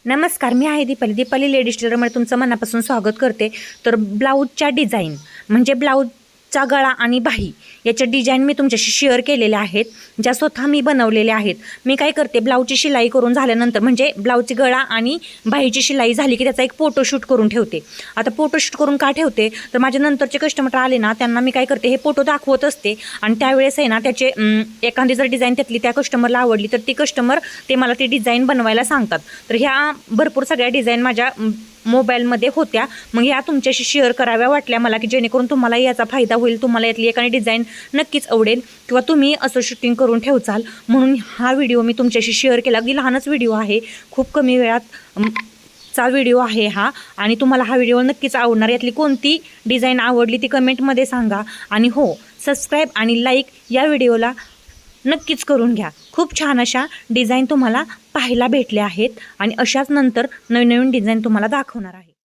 नमस्कार, मी आहे दीपाली लेडीज टेलरमध्ये तुमचं मनापासून स्वागत करते। तर ब्लाऊजच्या डिझाईन म्हणजे ब्लाऊजचा गळा आणि बाही याच्या डिझाईन मी तुमच्याशी शेअर केलेल्या आहेत, ज्या स्वतः मी बनवलेल्या आहेत। मी काय करते, ब्लाऊजची शिलाई करून झाल्यानंतर म्हणजे ब्लाऊजची गळा आणि बाहीची शिलाई झाली की त्याचा एक फोटोशूट करून ठेवते। आता फोटोशूट करून का ठेवते तर माझ्या नंतरचे कस्टमर आले ना, त्यांना मी काय करते, हे फोटो दाखवत असते आणि त्यावेळेस आहे ना त्याचे एखादी जर डिझाईन त्यातली त्या कस्टमरला आवडली तर ती कस्टमर ते मला ती डिझाईन बनवायला सांगतात। तर ह्या भरपूर सगळ्या डिझाईन माझ्या मोबाईलमध्ये होत्या, मग ह्या तुमच्याशी शेअर कराव्या वाटल्या मला की जेणेकरून तुम्हाला याचा फायदा होईल, तुम्हाला यातली एखादी डिझाईन नक्कीच आवडेल किंवा तुम्ही असं शूटिंग करून ठेवचाल म्हणून हा व्हिडिओ मी तुमच्याशी शेअर केला। की लहानच व्हिडिओ आहे, खूप कमी वेळात चा व्हिडिओ आहे हा आणि तुम्हाला हा व्हिडिओ नक्कीच आवडणार। यातली कोणती डिझाईन आवडली ती कमेंटमध्ये सांगा आणि हो, सबस्क्राईब आणि लाईक या व्हिडिओला नक्कीच करून घ्या। खूप छान अशा डिझाईन तुम्हाला पाहायला भेटल्या आहेत आणि अशाच नंतर नवीन नवीन डिझाईन तुम्हाला दाखवणार आहे।